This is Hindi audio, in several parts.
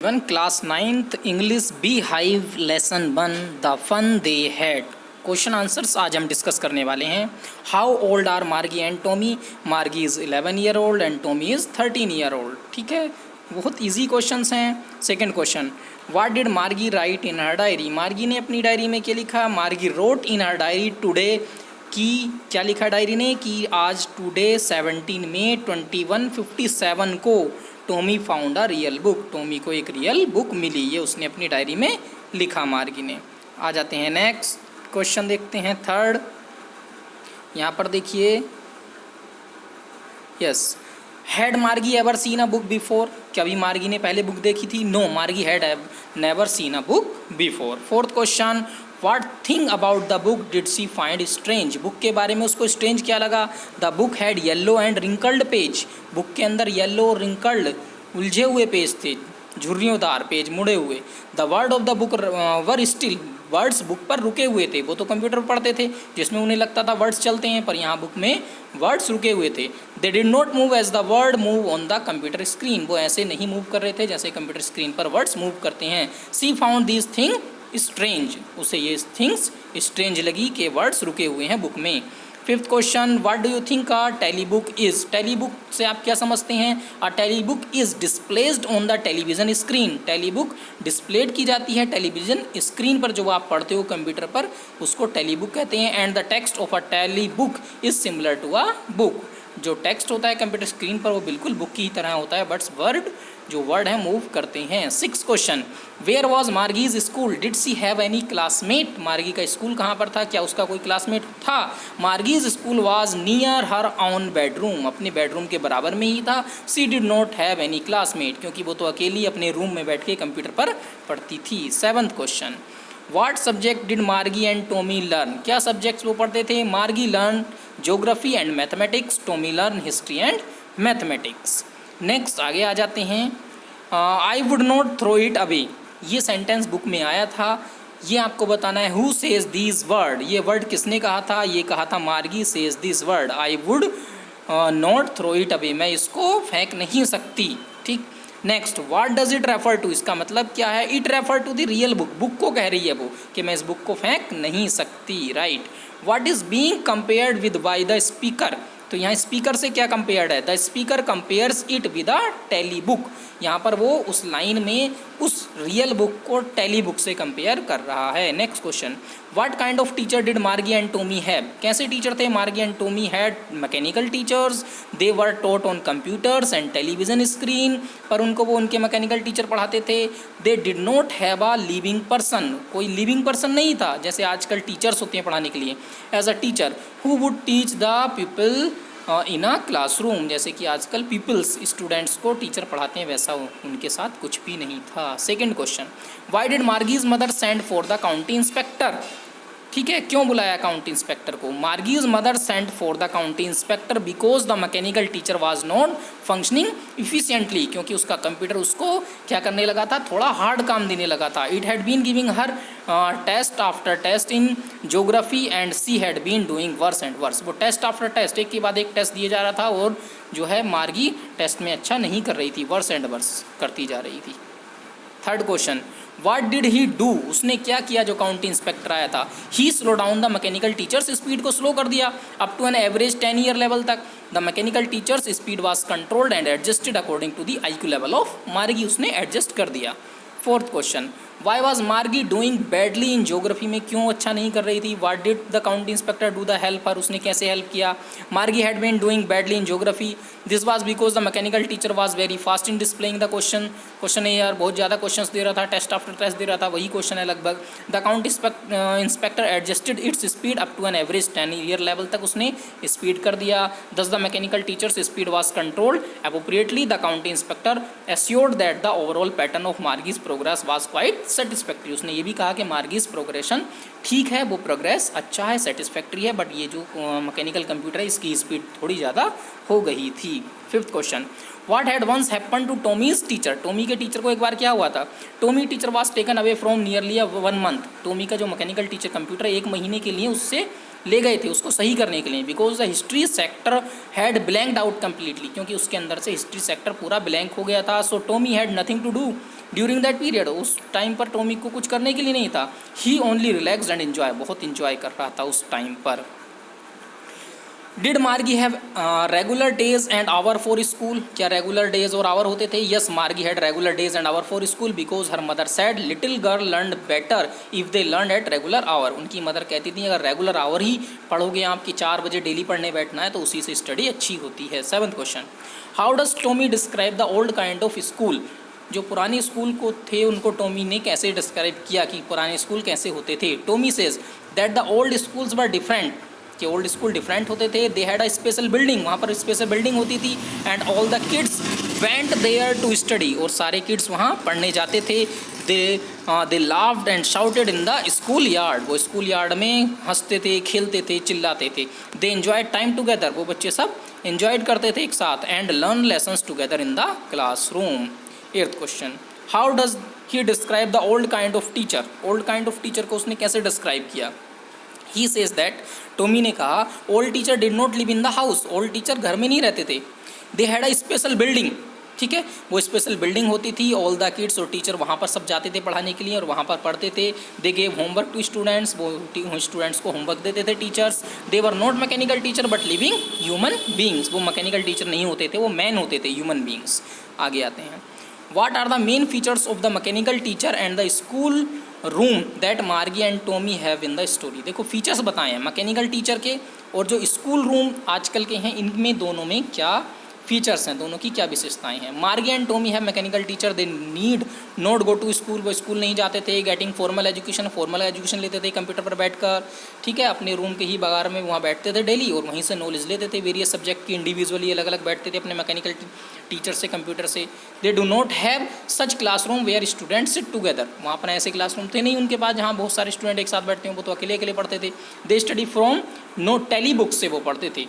One class 9th English beehive lesson 1 the fun they had. Question answers आज हम डिस्कस करने वाले हैं। How old are Margie and Tommy? Margie is 11 year old and Tommy is 13 year old. ठीक है, बहुत इजी क्वेश्चंस हैं। Second question, what did Margie write in her diary? Margie ने अपनी डायरी में क्या लिखा? Margie wrote in her diary today कि क्या लिखा डायरी ने कि आज टुडे 17 मई 2157 को Tommy found a real book. Tommy को एक रियल बुक मिली, ये उसने अपनी डायरी में लिखा मार्गी ने। आ जाते हैं नेक्स्ट क्वेश्चन, देखते हैं थर्ड। यहाँ पर देखिए, yes, had Margie ever seen a book before? कभी मार्गी ने पहले बुक देखी थी? No, Margie had never seen a book before. Fourth question, what thing about the book did she find strange? Book के बारे में उसको स्ट्रेंज क्या लगा? The book had yellow and wrinkled page. Book के अंदर येलो और रिंकल्ड उलझे हुए पेज थे, झुर्रियोंदार पेज, मुड़े हुए। The word of the book were still, words book पर रुके हुए थे। वो तो कंप्यूटर पर पढ़ते थे जिसमें उन्हें लगता था वर्ड्स चलते हैं, पर यहाँ बुक में वर्ड्स रुके हुए थे। They did not move as the word move on the computer screen. वो ऐसे नहीं मूव कर रहे थे जैसे कंप्यूटर स्क्रीन पर वर्ड्स मूव करते हैं। She found these thing strange, उसे ये थिंग्स स्ट्रेंज लगी कि वर्ड्स रुके हुए हैं बुक में। Fifth question, what do you think a tele book is? Tele book से आप क्या समझते हैं? A tele book is displaced on the television screen. Telebook displayed की जाती है टेलीविज़न स्क्रीन पर, जो आप पढ़ते हो कंप्यूटर पर, उसको टेली बुक कहते हैं। And the text of a tele book is similar to a book. जो टेक्स्ट होता है कंप्यूटर स्क्रीन पर वो बिल्कुल बुक की ही तरह होता है, बट वर्ड जो वर्ड है मूव करते हैं। Six question, where was Margie's school? Did she have any classmate? Margie का स्कूल कहाँ पर था? क्या उसका कोई क्लासमेट था? Margie's school was near her on bedroom, अपने बेडरूम के बराबर में ही था। She did not have any classmate, क्योंकि वो तो अकेली अपने रूम में बैठ के कंप्यूटर पर पढ़ती थी। Seventh question, what subject did Margie and Tommy learn? क्या सब्जेक्ट्स वो पढ़ते थे? Margie learn geography and mathematics, Tommy learn history and mathematics. Next आगे आ जाते हैं। I would not throw it away, ये सेंटेंस बुक में आया था, ये आपको बताना है। Who says these word? ये वर्ड किसने कहा था? ये कहा था Margie says this word, I would not throw it away, मैं इसको फेंक नहीं सकती। ठीक, next, what does it refer to? इसका मतलब क्या है? It refer to the real book, book को कह रही है वो कि मैं इस बुक को फेंक नहीं सकती। Right. What is being compared with by the speaker? तो यहाँ स्पीकर से क्या कंपेयर्ड है? The speaker compares it with a tele book. यहाँ पर वो उस लाइन में उस रियल बुक को टेली बुक से कंपेयर कर रहा है। Next question, what kind of teacher did Margie and Tommy have? कैसे टीचर थे Margie and Tommy? Had mechanical teachers, they were taught on computers and television screen, पर उनको वो उनके मैकेनिकल टीचर पढ़ाते थे। They did not have a living person, कोई लिविंग पर्सन नहीं था जैसे आजकल टीचर्स होते हैं पढ़ाने के लिए as a teacher. Who would teach the people in a classroom, जैसे कि आजकल पीपल्स स्टूडेंट्स को टीचर पढ़ाते हैं वैसा उनके साथ कुछ भी नहीं था। Second question, why did Margie's mother send for the county inspector? ठीक है, क्यों बुलाया काउंटी इंस्पेक्टर को? Margie's mother sent for the county inspector because the mechanical teacher was not functioning efficiently, क्योंकि उसका कंप्यूटर उसको क्या करने लगा था? थोड़ा हार्ड काम देने लगा था। It had been giving her test after test in geography and she had been doing worse and worse. वो टेस्ट आफ्टर टेस्ट, एक के बाद एक टेस्ट दिए जा रहा था और जो है मार्गी टेस्ट में अच्छा नहीं कर रही थी, वर्स एंड वर्स करती जा रही थी। Third question, what did he do? उसने क्या किया जो काउंटी इंस्पेक्टर आया था? He slow down the mechanical teacher's, speed को स्लो कर दिया up to an average 10 year level तक। The mechanical teacher's speed was controlled and adjusted according to the IQ level of Margie, उसने एडजस्ट कर दिया। Fourth question, why was Margie doing badly in geography में? क्यों अच्छा नहीं कर रही थी? What did the county inspector do the help her? उसने कैसे हेल्प किया? Margie had been doing badly in geography, this was because the mechanical teacher was very fast in displaying the question. Question है यार, बहुत ज़्यादा क्वेश्चन दे रहा था, टेस्ट आफ्टर टेस्ट दे रहा था, वही क्वेश्चन है लगभग। The county inspector adjusted its speed up to an average 10 year level तक उसने स्पीड कर दिया। Thus the mechanical teacher's speed was controlled appropriately. The county inspector assured that the overall pattern of Margie's progress was quite satisfactory. उसने ये भी कहा कि मार्गीज प्रोग्रेशन ठीक है, वो प्रोग्रेस अच्छा है, सेटिस्फैक्ट्री है, बट ये जो मैकेनिकल कंप्यूटर है इसकी स्पीड थोड़ी ज़्यादा हो गई थी। Fifth question, what had once happen to Tommy's teacher? Tommy के टीचर को एक बार क्या हुआ था? Tommy teacher was taken away from nearly 1 month. Tommy का जो मैकेनिकल टीचर कंप्यूटर 1 महीने के लिए उससे ले गए थे उसको सही करने के लिए। Because the history sector had blanked out completely, क्योंकि उसके अंदर से हिस्ट्री सेक्टर पूरा ब्लैंक हो गया था। So Tommy had nothing to do, during that period, उस टाइम पर टॉमी को कुछ करने के लिए नहीं था। He only relax and enjoy, बहुत इंजॉय कर रहा था उस टाइम पर। Did Margie have regular days and hour for school, क्या रेगुलर डेज और आवर होते थे? Yes, Margie had regular days and hour for school because her mother said little girl learn better if they learn at regular hour. उनकी मदर कहती थी अगर रेगुलर आवर ही पढ़ोगे आप कि 4 बजे डेली पढ़ने बैठना है तो उसी से स्टडी अच्छी होती है। 7th question, how does Tommy describe the old kind of school, जो पुराने स्कूल को थे उनको टॉमी ने कैसे डिस्क्राइब किया कि पुराने स्कूल कैसे होते थे? Tommy says that the old schools were different, कि ओल्ड स्कूल डिफरेंट होते थे। They had a special building, वहाँ पर स्पेशल बिल्डिंग होती थी। And all the kids went there to study, और सारे किड्स वहाँ पढ़ने जाते थे। They laughed and shouted in the school yard, वो स्कूल यार्ड में हंसते थे, खेलते थे, चिल्लाते थे। दे एन्जॉयड टाइम टुगेदर, वो बच्चे सब एन्जॉयड करते थे एक साथ। And learn lessons together in the classroom. 8th question, how does he describe the old kind of teacher, old kind of teacher को उसने कैसे डिस्क्राइब किया? ही सेज दैट, टॉमी ने कहा old teacher did not live in the house, old teacher घर में नहीं रहते थे। They had a special building, ठीक है, वो स्पेशल बिल्डिंग होती थी। ऑल द किड्स और टीचर वहाँ पर सब जाते थे पढ़ाने के लिए और वहाँ पर पढ़ते थे। They gave homework to students, वो स्टूडेंट्स को होमवर्क देते थे teachers. They were not mechanical teacher but living human beings, वो मैकेनिकल टीचर नहीं होते थे, वो मैन होते थे, ह्यूमन बींग्स। आगे आते हैं, what are the main features of the mechanical teacher and the school room that Margie and Tommy have in the story. देखो फीचर्स बताए हैं मैकेनिकल टीचर के और जो स्कूल रूम आजकल के हैं, इनमें दोनों में क्या फीचर्स हैं, दोनों की क्या विशेषताएं हैं। मार्गी एंड टॉमी है mechanical teacher, they need not go to school, वो स्कूल नहीं जाते थे। Getting formal education, formal education लेते थे कंप्यूटर पर बैठकर, ठीक है, अपने रूम के ही बगार में वहाँ बैठते थे डेली और वहीं से नॉलेज लेते थे वेरियस सब्जेक्ट की। इंडिविजुअली अलग अलग बैठते थे अपने मैकेनिकल टीचर से, कंप्यूटर से। They do not have such classroom where student sit together, वहाँ पर ऐसे क्लासरूम थे नहीं उनके पास जहाँ बहुत सारे स्टूडेंट एक साथ बैठते हैं, वो तो अकेले अकेले पढ़ते थे। They study from no telebooks से वो पढ़ते थे।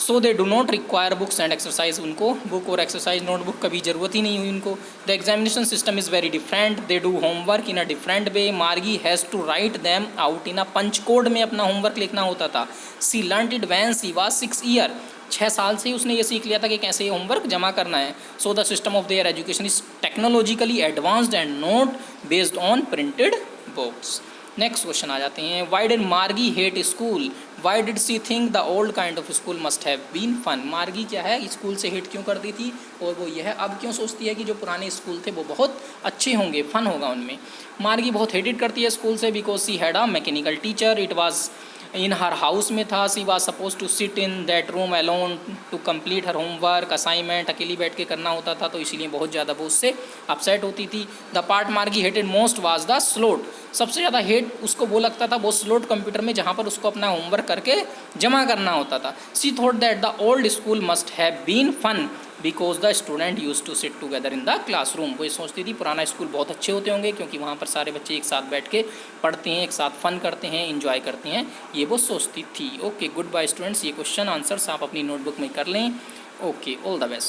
So they do not require books and exercise, उनको बुक और एक्सरसाइज नोटबुक कभी ज़रूरत ही नहीं हुई उनको। The examination system is very different, they do homework in a different way. Margie has to write them out in a punch code में अपना होमवर्क लिखना होता था। She learned it when she was 6 year, 6 साल से उसने ये सीख लिया था कि कैसे ये होमवर्क जमा करना है। So the system of their education is technologically advanced and not based on printed books. Next question आ जाते हैं, why did Margie hate school, why did she think the old kind of school must have been fun. Margie क्या है, स्कूल से हेट क्यों करती थी और वो यह अब क्यों सोचती है कि जो पुराने स्कूल थे वो बहुत अच्छे होंगे, फन होगा उनमें। मार्गी बहुत हेटेड करती है स्कूल से because she had a mechanical teacher, it was in her house में था। She was suppose to sit in that room alone to complete her homework, assignment अकेली बैठ के करना होता था, तो इसीलिए बहुत ज़्यादा वो उससे अपसेट होती थी। द पार्ट मार्गी hated most was the slot, सबसे ज़्यादा हेट उसको वो लगता था वो स्लोट कंप्यूटर में जहाँ पर उसको अपना होमवर्क करके जमा करना होता था। She thought that the old school must have been fun because the student use to sit together in the classroom, वो ये सोचती थी पुराना स्कूल बहुत अच्छे होते होंगे क्योंकि वहाँ पर सारे बच्चे एक साथ बैठ के पढ़ते हैं, एक साथ फन करते हैं, इंजॉय करते हैं, ये वो सोचती थी। ओके, गुड बाय स्टूडेंट्स, ये क्वेश्चन आंसर्स आप अपनी नोटबुक में कर लें। Okay, all the best.